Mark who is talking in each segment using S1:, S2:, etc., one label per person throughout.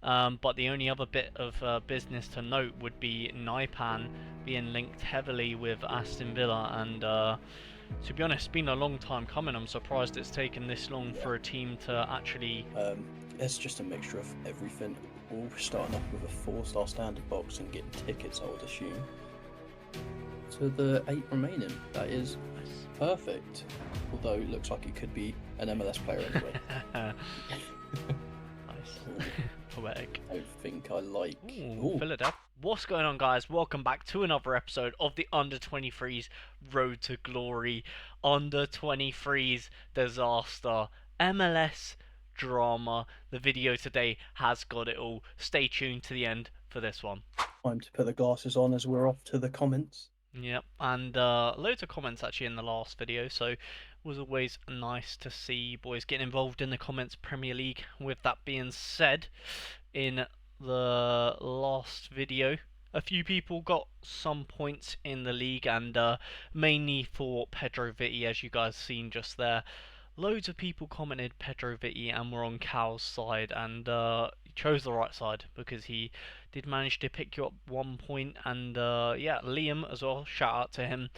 S1: But the only other bit of business to note would be Naipan being linked heavily with Aston Villa, and to be honest, it's been a long time coming. I'm surprised it's taken this long
S2: Yeah.
S1: for a team to actually.
S2: It's just a mixture of everything. All starting off with a 4-star standard box and getting tickets, I would assume, to the 8 remaining. That is perfect. Although it looks like it could be an MLS player anyway.
S1: Nice.
S2: Ooh,
S1: Poetic.
S2: I don't think I like.
S1: Ooh,
S2: Ooh,
S1: Philadelphia. What's going on, guys? Welcome back to another episode of the Under 23s Road to Glory. Under 23s disaster. MLS drama. The video today has got it all. Stay tuned to the end for this one.
S2: time to put the glasses on as we're off to the comments.
S1: Yep, and loads of comments actually in the last video, so it was always nice to see you boys getting involved in the comments Premier League. With that being said, in the last video, a few people got some points in the league, and mainly for Pedro Vitti, as you guys seen just there. Loads of people commented Pedro Vitti and were on Cal's side, and he chose the right side because he did manage to pick you up 1 point. And yeah, Liam as well, shout out to him.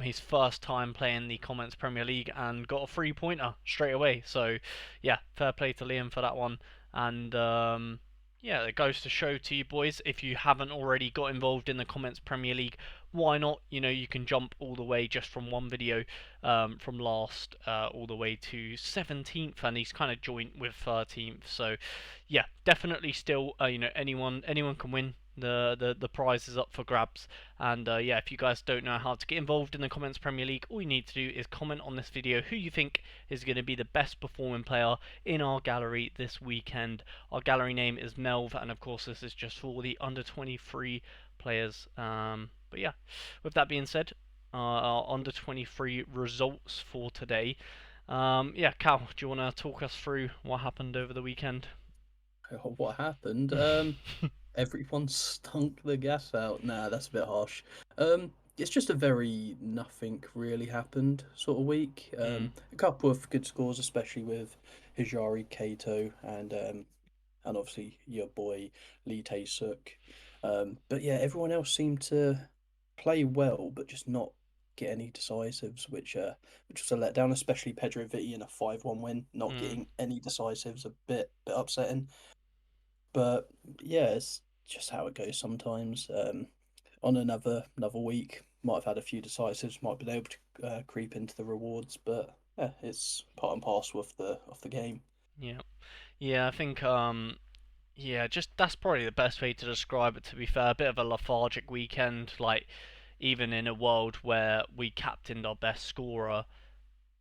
S1: His first time playing the Comments Premier League and got a 3 pointer straight away. So yeah, fair play to Liam for that one. And yeah, it goes to show to you boys, if you haven't already got involved in the Comments Premier League, why not? You know, you can jump all the way just from one video from last all the way to 17th, and he's kind of joint with 13th. So yeah, definitely still, you know, anyone can win. The prize is up for grabs, and yeah, if you guys don't know how to get involved in the Comments Premier League, all you need to do is comment on this video who you think is going to be the best performing player in our gallery this weekend. Our gallery name is Melv, and of course this is just for the under 23 players. But yeah, with that being said, our under 23 results for today. Yeah, Cal, do you want to talk us through what happened over the weekend?
S2: What happened? Everyone stunk the gas out. Nah, that's a bit harsh. It's just a very nothing really happened sort of week.
S1: Mm,
S2: A couple of good scores, especially with Hijari Kato and obviously your boy Lee Tae-suk. But yeah, everyone else seemed to play well, but just not get any decisives, which was a letdown, especially Pedro Vitti in a 5-1 win, not
S1: mm.
S2: getting any decisives, a bit upsetting. But yeah, it's just how it goes sometimes. On another week, might have had a few decisives, might have been able to creep into the rewards, but yeah, it's part and parcel of the game.
S1: Yeah, yeah, I think yeah, just that's probably the best way to describe it. To be fair, a bit of a lethargic weekend. Like, even in a world where we captained our best scorer,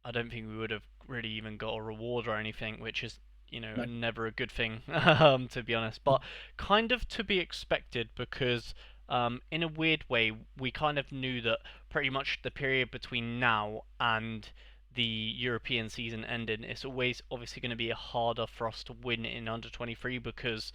S1: I don't think we would have really even got a reward or anything, which is, you know,
S2: No,
S1: never a good thing, to be honest. But kind of to be expected because, in a weird way, we kind of knew that pretty much the period between now and the European season ending, it's always obviously going to be harder for us to win in under 23 because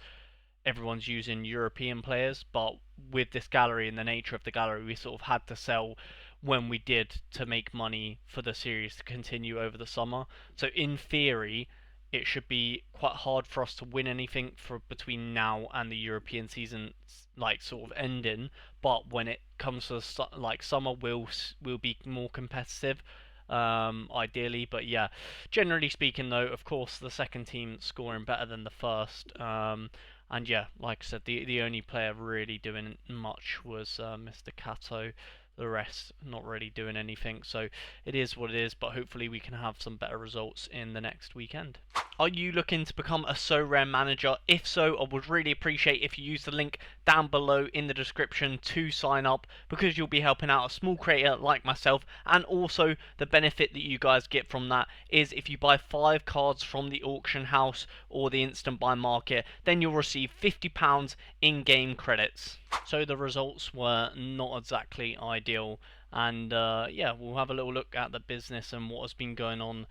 S1: everyone's using European players, but with this gallery and the nature of the gallery, we sort of had to sell when we did to make money for the series to continue over the summer. So in theory, it should be quite hard for us to win anything for between now and the European season, like sort of ending. But when it comes to like summer, will be more competitive. Ideally, but yeah, generally speaking, though, of course, the second team scoring better than the first. And yeah, like I said, the only player really doing much was Mr. Cato. The rest not really doing anything. So it is what it is, but hopefully we can have some better results in the next weekend. Are you looking to become a Sorare manager? If so, I would really appreciate if you use the link down below in the description to sign up, because you'll be helping out a small creator like myself, and also the benefit that you guys get from that is if you buy 5 cards from the auction house or the instant buy market, then you'll receive £50 in-game credits. So the results were not exactly ideal, and yeah, we'll have a little look at the business and what has been going on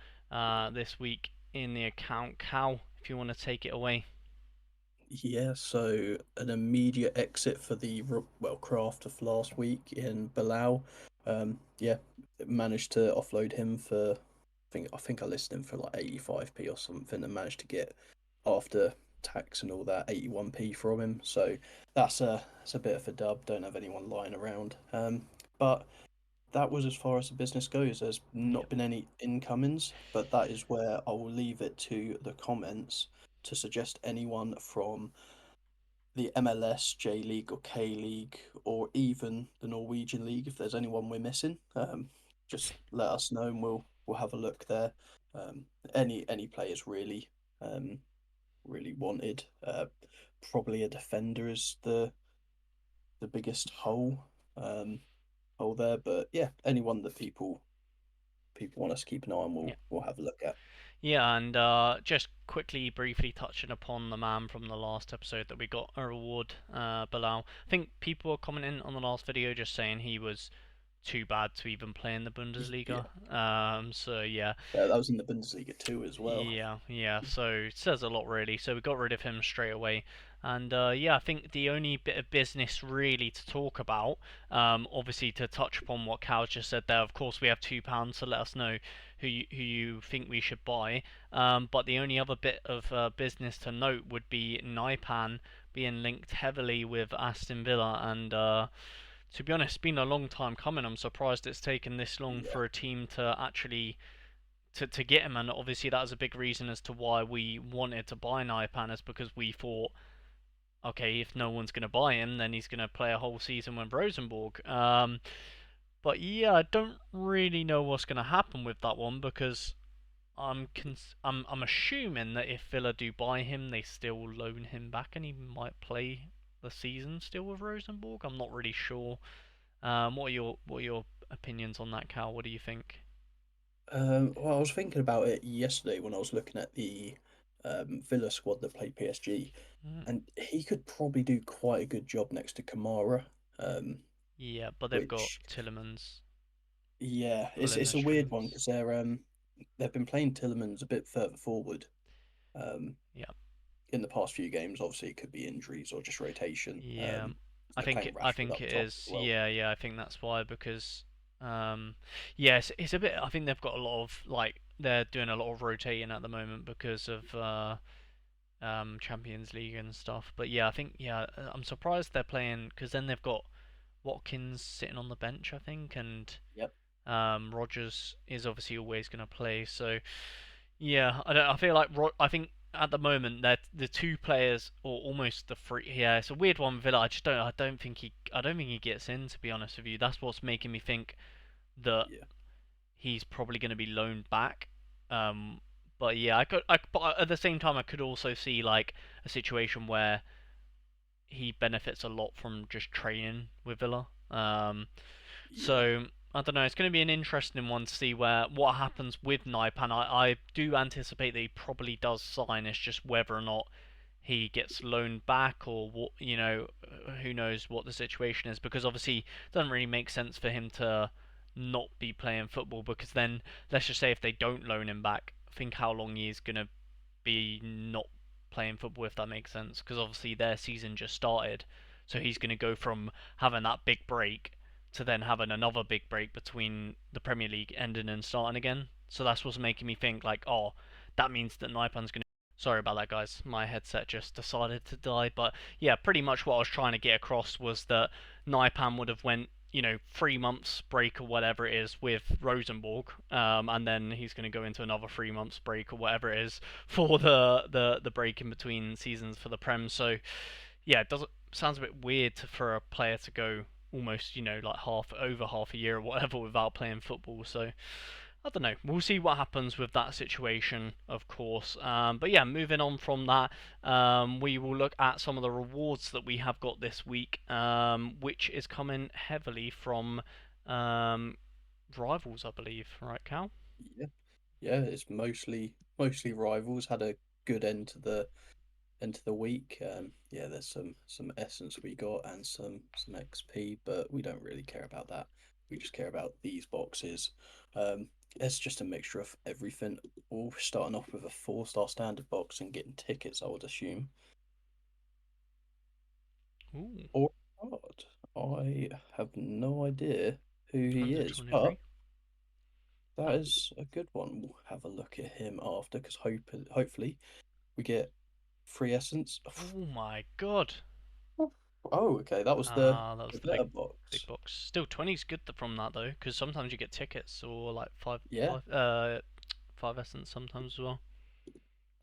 S1: this week in the account. Cal, if you want to take it away.
S2: yeah. So an immediate exit for the craft of last week in Bilal. Yeah, managed to offload him for I think I listed him for like 85p or something, and managed to get after tax and all that 81p from him. So that's a bit of a dub. Don't have anyone lying around. But that was as far as the business goes. There's
S1: Yep.
S2: not been any incomings, but that is where I will leave it to the comments to suggest anyone from the MLS, J League, or K League, or even the Norwegian League. If there's anyone we're missing, just let us know and we'll have a look there. Um, any players really, really wanted. Probably a defender is the biggest hole there, but yeah, anyone that people want us to keep an eye on,
S1: Yeah.
S2: we'll have a look at.
S1: Yeah, and just quickly, briefly touching upon the man from the last episode that we got a reward, Bilal. I think people were commenting on the last video just saying he was too bad to even play in the
S2: Yeah,
S1: Bundesliga. So yeah,
S2: yeah, that was in the Bundesliga too as well.
S1: yeah. So it says a lot, really. So we got rid of him straight away. And yeah, I think the only bit of business really to talk about, obviously to touch upon what Cal just said there. Of course, we have £2, so let us know who you think we should buy. But the only other bit of business to note would be Naipan being linked heavily with Aston Villa, and to be honest, it's been a long time coming. I'm surprised it's taken this long
S2: Yeah,
S1: for a team to actually to get him, and obviously that was a big reason as to why we wanted to buy Naipan, is because we thought, okay, if no one's going to buy him, then he's going to play a whole season with Rosenborg. But yeah, I don't really know what's going to happen with that one because I'm assuming that if Villa do buy him, they still loan him back and he might play the season still with Rosenborg. I'm not really sure. What are your opinions on that, Cal? What do you think?
S2: well, I was thinking about it yesterday when I was looking at the Villa squad that played PSG,
S1: Mm,
S2: and he could probably do quite a good job next to Kamara. Um,
S1: yeah, but they've got
S2: which
S1: Tillemans
S2: yeah,
S1: pulling the
S2: it's a weird one
S1: strings.
S2: because they've been playing Tillemans a bit further forward. Um,
S1: Yeah,
S2: in the past few games, obviously it could be injuries or just rotation.
S1: yeah. I
S2: They're
S1: think
S2: playing
S1: I
S2: Rashford
S1: think
S2: up
S1: it
S2: top as
S1: is.
S2: well.
S1: Yeah. I think that's why because yes, it's a bit. I think they've got a lot of like they're doing a lot of rotating at the moment because of Champions League and stuff. But yeah, I think yeah, I'm surprised they're playing because then they've got Watkins sitting on the bench, I think, and
S2: Yep.
S1: Rogers is obviously always going to play. So yeah, I don't. I feel like I think at the moment that the two players, or almost the three. Yeah, it's a weird one. Villa. I just don't. I don't think he. I don't think he gets in. To be honest with you, that's what's making me think that
S2: Yeah.
S1: he's probably going to be loaned back. Um, but yeah, But at the same time, I could also see like a situation where he benefits a lot from just training with Villa.
S2: Yeah.
S1: So I don't know. It's going to be an interesting one to see where what happens with Naipan. I do anticipate that he probably does sign. It's just whether or not he gets loaned back or what. Who knows what the situation is because obviously it doesn't really make sense for him to not be playing football because then let's just say if they don't loan him back, think how long he's going to be not playing football if that makes sense because obviously their season just started, so he's going to go from having that big break to then having another big break between the Premier League ending and starting again. So that's what's making me think like, oh, that means that Naipan's going to. Sorry about that, guys. My headset just decided to die. But yeah, pretty much what I was trying to get across was that Naipan would have went 3 months break or whatever it is with Rosenborg, and then he's going to go into another 3 months break or whatever it is for the break in between seasons for the Prem. So yeah, it does sounds a bit weird for a player to go almost like half a year or whatever without playing football. So I don't know. We'll see what happens with that situation, of course. But yeah, moving on from that, we will look at some of the rewards that we have got this week, which is coming heavily from um, rivals, I believe. Right, Cal?
S2: Yeah. Yeah. It's mostly rivals. Had a good end to the week. Yeah, there's some essence we got and some XP, but we don't really care about that. We just care about these boxes. It's just a mixture of everything. All starting off with a 4-star standard box and getting tickets, I would assume.
S1: Ooh,
S2: Or card. I have no idea who he is, but
S1: 123.
S2: that is a good one. We'll have a look at him after because hopefully we get. free essence.
S1: Oh my god.
S2: Oh, okay, that was
S1: Ah, that was
S2: the
S1: the
S2: better
S1: big
S2: box.
S1: box. Still, 20's good from that though, because sometimes you get tickets or like
S2: Yeah,
S1: five essence sometimes as well.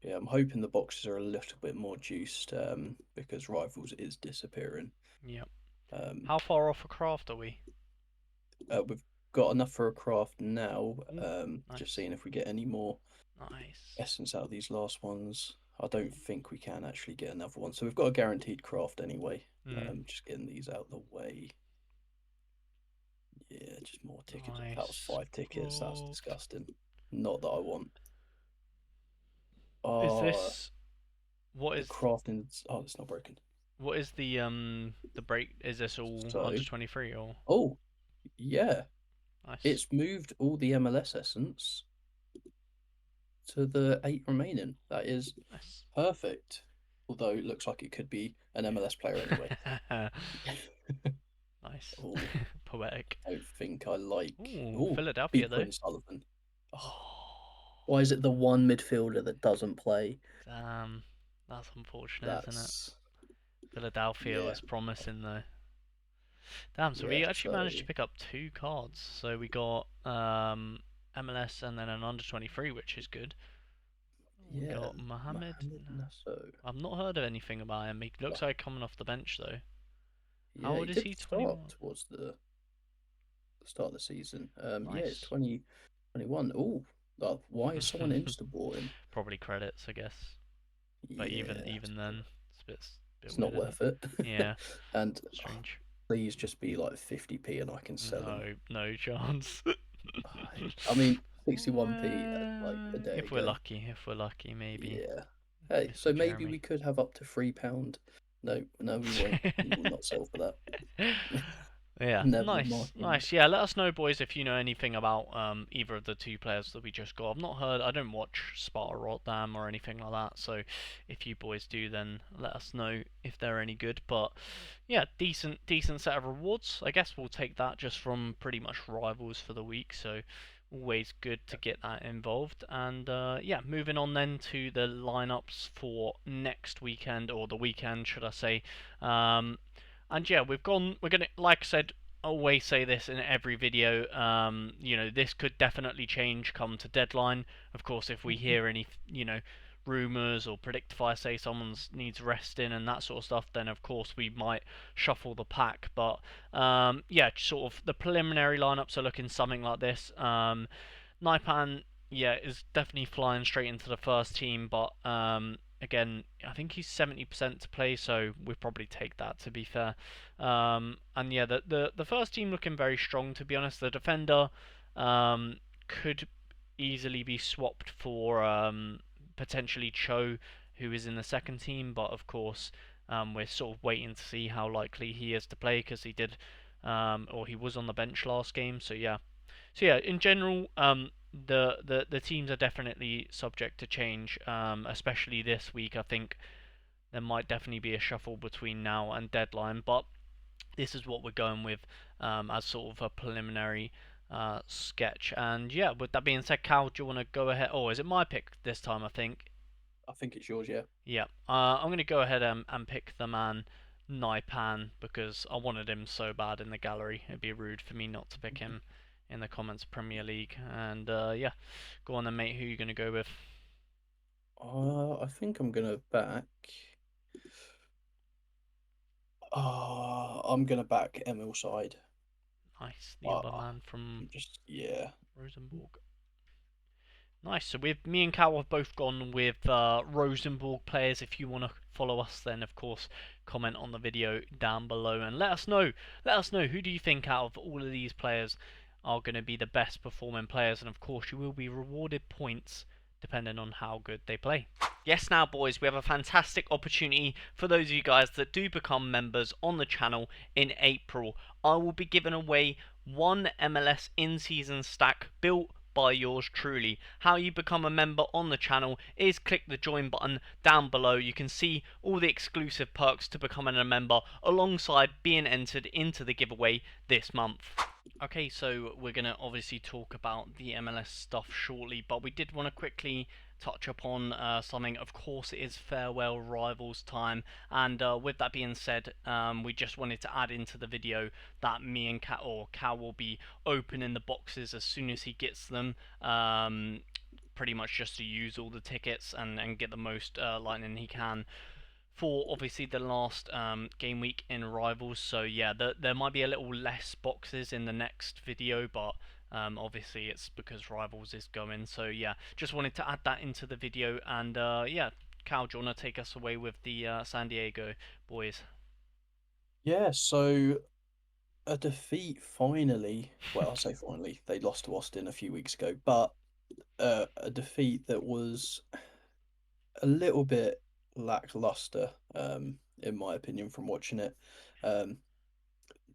S2: yeah. I'm hoping the boxes are a little bit more juiced, because Rivals is disappearing.
S1: Yep.
S2: Um,
S1: How far off a craft are we?
S2: we've got enough for a craft now.
S1: Ooh,
S2: Just
S1: nice,
S2: seeing if we get any more
S1: nice.
S2: essence out of these last ones. I don't think we can actually get another one. So we've got a guaranteed craft anyway.
S1: Hmm,
S2: Just getting these out of the way. Yeah, just more tickets. That was
S1: nice.
S2: 5 tickets. That's
S1: Craft.
S2: disgusting. Not that I want.
S1: Is
S2: Oh,
S1: this what
S2: the
S1: is
S2: crafting. Oh, it's not broken.
S1: the break? Is this all
S2: So,
S1: under 23 or
S2: oh, yeah.
S1: nice,
S2: It's moved all the MLS essence to the 8 remaining. That is
S1: nice.
S2: perfect. Although it looks like it could be an MLS player anyway.
S1: Yeah. Nice.
S2: Oh,
S1: Poetic.
S2: I don't think I like.
S1: Ooh,
S2: Oh,
S1: Philadelphia
S2: beat
S1: though.
S2: Quinn Sullivan. Oh,
S1: Oh,
S2: why is it the one midfielder that doesn't play?
S1: damn. That's unfortunate, isn't it?
S2: That's
S1: Philadelphia
S2: yeah,
S1: was promising though. Damn, so
S2: yeah.
S1: we actually
S2: So
S1: managed to pick up two cards. So we got MLS and then an under 23, which is good. We
S2: yeah,
S1: got Mohammed.
S2: Mohamed Nasso.
S1: I've not heard of anything about him. He looks
S2: Well,
S1: like coming off the bench though. How
S2: yeah, he
S1: old is
S2: did
S1: he?
S2: start
S1: 21.
S2: towards the start of the season. Yeah, it's
S1: Nice.
S2: 2021. Oh, why is someone insta bought him?
S1: Probably credits, I guess. But even
S2: Yeah,
S1: even then, it's a bit
S2: it's not
S1: weird, isn't it?
S2: worth it.
S1: Yeah,
S2: And
S1: strange.
S2: please just be like 50p and I can sell him.
S1: No, no chance.
S2: I mean, 61p like a day
S1: If we're
S2: ago.
S1: lucky, maybe
S2: Yeah. Hey, so
S1: Mr.
S2: maybe we
S1: Jeremy.
S2: could have up to £3. No, no, we won't. We will not sell for that.
S1: Yeah,
S2: Never
S1: nice,
S2: mind.
S1: nice. Yeah, let us know, boys, if you know anything about either of the two players that we just got. I've not heard. I don't watch Sparta Rotterdam or anything like that. So, if you boys do, then let us know if they're any good. But yeah, decent set of rewards. I guess we'll take that just from pretty much rivals for the week. So, always good to get that involved. And yeah, moving on then to the lineups for next weekend or the weekend, should I say? Um, and yeah, we've gone. We're gonna, like I said, always say this in every video. This could definitely change come to deadline. Of course, if we hear any, rumors or Predictify say someone needs resting and that sort of stuff, then of course we might shuffle the pack. But yeah, sort of the preliminary lineups are looking something like this. Naipan, yeah, is definitely flying straight into the first team, but again, I think he's 70% to play, so we probably take that to be fair. And yeah, the first team looking very strong to be honest. The defender could easily be swapped for potentially Cho, who is in the second team, but of course we're sort of waiting to see how likely he is to play because he did or he was on the bench last game. So yeah, in general, the teams are definitely subject to change, especially this week. I think there might definitely be a shuffle between now and deadline, but this is what we're going with as sort of a preliminary sketch. And yeah, with that being said, Cal, do you want to go ahead? Oh, is it my pick this time? I think.
S2: I think it's yours, yeah.
S1: Yeah, I'm going to go ahead and pick the man Naipan because I wanted him so bad in the gallery. It'd be rude for me not to pick him in the comments Premier League. And yeah, go on then, mate. Who are you going to go with?
S2: I think I'm gonna back. I'm gonna back Emil side.
S1: Nice, the other
S2: Uh,
S1: man from
S2: just yeah.
S1: Rosenborg. Nice. So with me and Cal have both gone with Rosenborg players. If you want to follow us, then of course comment on the video down below and let us know. Let us know who do you think out of all of these players are going to be the best performing players, and of course you will be rewarded points depending on how good they play. Yes, now boys, we have a fantastic opportunity for those of you guys that do become members on the channel in April. I will be giving away one MLS in-season stack built by yours truly. How you become a member on the channel is click the join button down below. You can see all the exclusive perks to becoming a member alongside being entered into the giveaway this month. Okay, so we're going to obviously talk about the MLS stuff shortly, but we did want to quickly touch upon something. Of course, it is farewell rivals time, and with that being said, we just wanted to add into the video that me and Cal will be opening the boxes as soon as he gets them. Pretty much just to use all the tickets and get the most lightning he can for obviously the last game week in Rivals. So yeah, there might be a little less boxes in the next video, but obviously it's because Rivals is going. So yeah, just wanted to add that into the video. And yeah, Cal, do you want to take us away with the San Diego boys?
S2: Yeah, so a defeat finally. Well, I say finally. They lost to Austin a few weeks ago, but a defeat that was a little bit lackluster, in my opinion, from watching it. Um,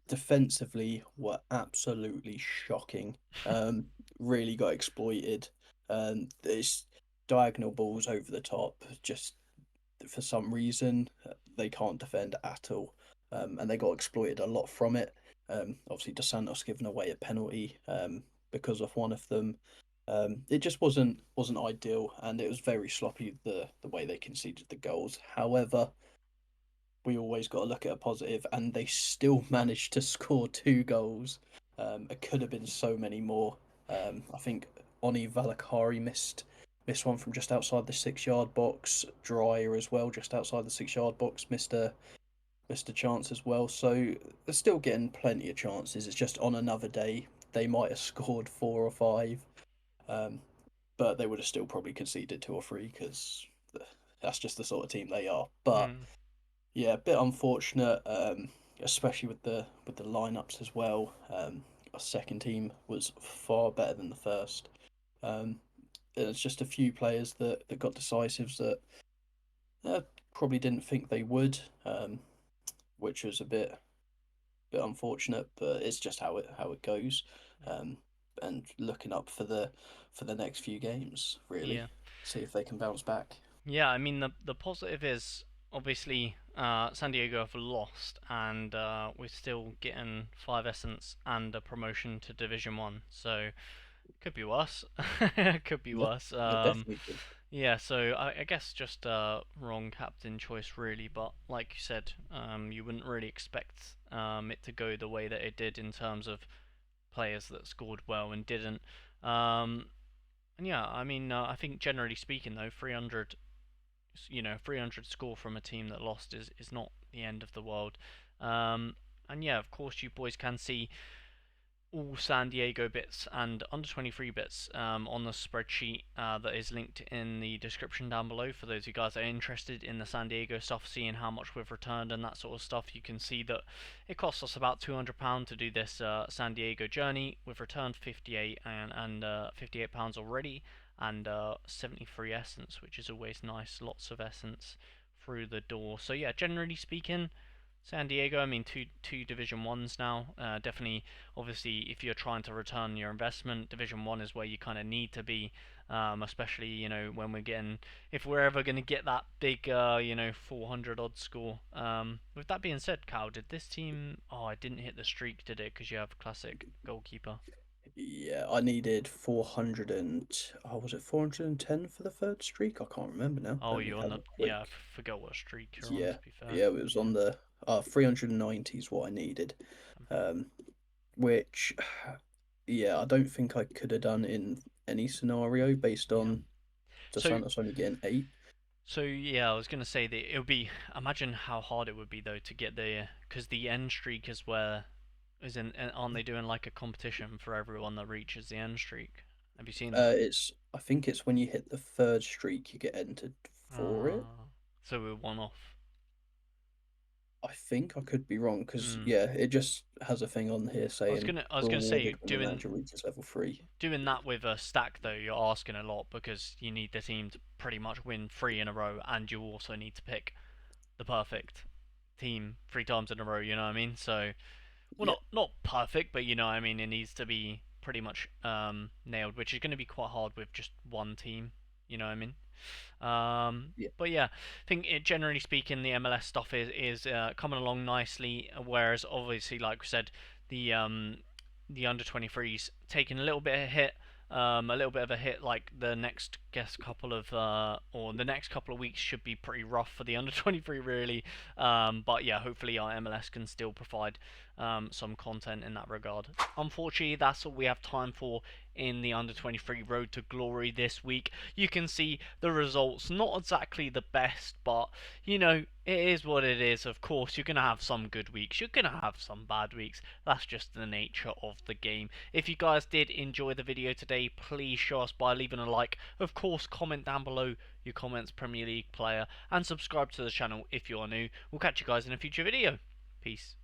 S2: Defensively were absolutely shocking. Really got exploited. It's diagonal balls over the top. Just for some reason, they can't defend at all, and they got exploited a lot from it. Obviously, Dos Santos giving away a penalty because of one of them. It just wasn't ideal, and it was very sloppy the way they conceded the goals. However, we always got to look at a positive, and they still managed to score two goals. It could have been so many more. I think Oni Valakari missed one from just outside the 6 yard box. Dryer as well, just outside the 6 yard box, missed a chance as well. So they're still getting plenty of chances. It's just on another day they might have scored four or five, um, but they would have still probably conceded two or three because that's just the sort of team they are. But
S1: Hmm.
S2: yeah, a bit unfortunate, especially with the lineups as well. Our second team was far better than the first. Um, it's just a few players that got decisives that uh, probably didn't think they would, which was a bit unfortunate. But it's just how it goes. Um, and looking up for the next few games, really,
S1: Yeah.
S2: see if they can bounce back.
S1: Yeah, I mean the positive is obviously San Diego have lost, and we're still getting 5 essence and a promotion to Division One. So could be worse. Could be
S2: Yeah,
S1: worse.
S2: it definitely could.
S1: Yeah, so I guess just wrong captain choice really, but like you said, you wouldn't really expect it to go the way that it did in terms of players that scored well and didn't. Um, and yeah, I mean, I think generally speaking though, 300, 300 score from a team that lost is not the end of the world. Um, and yeah, of course, you boys can see all San Diego bits and under 23 bits on the spreadsheet that is linked in the description down below for those of you guys that are interested in the San Diego stuff, seeing how much we've returned and that sort of stuff. You can see that it costs us about £200 to do this San Diego journey. We've returned 58 and £58 already, and 73 essence, which is always nice. Lots of essence through the door. So yeah, generally speaking, San Diego, I mean, two Division Ones now. Definitely, obviously, if you're trying to return your investment, Division One is where you kind of need to be. Especially, when we're getting, if we're ever going to get that big, 400 odd score. With that being said, Cal, did this team? Oh, I didn't hit the streak, did it? Because you have classic goalkeeper.
S2: Yeah, I needed 400 was it 410 for the third streak? I can't remember now.
S1: Oh,
S2: Let me
S1: you're on
S2: have
S1: the
S2: a
S1: yeah. I
S2: quick.
S1: forgot what streak you're on.
S2: Yeah,
S1: To be fair,
S2: yeah, it was
S1: yeah.
S2: on the 390 is what I needed. Um, which yeah, I don't think I could have done in any scenario based
S1: Yeah.
S2: on Dos
S1: So
S2: Santos only getting eight.
S1: So yeah, I was gonna say that it would be. Imagine how hard it would be though to get the, because the end streak is where, aren't they doing like a competition for everyone that reaches the end streak? Have you seen that?
S2: I think it's when you hit the third streak you get entered for it.
S1: So we're one off.
S2: I think I could be wrong because
S1: Hmm.
S2: yeah, it just has a thing on here
S1: I was
S2: saying
S1: gonna I was gonna say
S2: rewarded when the manager reaches level three.
S1: doing that with a stack though, you're asking a lot because you need the team to pretty much win three in a row, and you also need to pick the perfect team 3 times in a row. You know what I mean? So well,
S2: Yeah,
S1: not perfect, but you know, what I mean, it needs to be pretty much nailed, which is going to be quite hard with just one team. You know what I mean?
S2: yeah.
S1: But yeah, I think generally speaking, the MLS stuff is coming along nicely. Whereas obviously, like we said, the um, the under 23s taking a little bit of a hit. a little bit of a hit. Like the next guess couple of or the next couple of weeks should be pretty rough for the under 23 really. But yeah, hopefully our MLS can still provide some content in that regard. Unfortunately, that's all we have time for in the under 23 Road to Glory this week. You can see the results, not exactly the best, but you know, it is what it is. Of course, you're going to have some good weeks, you're going to have some bad weeks. That's just the nature of the game. If you guys did enjoy the video today, please show us by leaving a like. Of course, comment down below your comments, Premier League player, and subscribe to the channel if you are new. We'll catch you guys in a future video. Peace.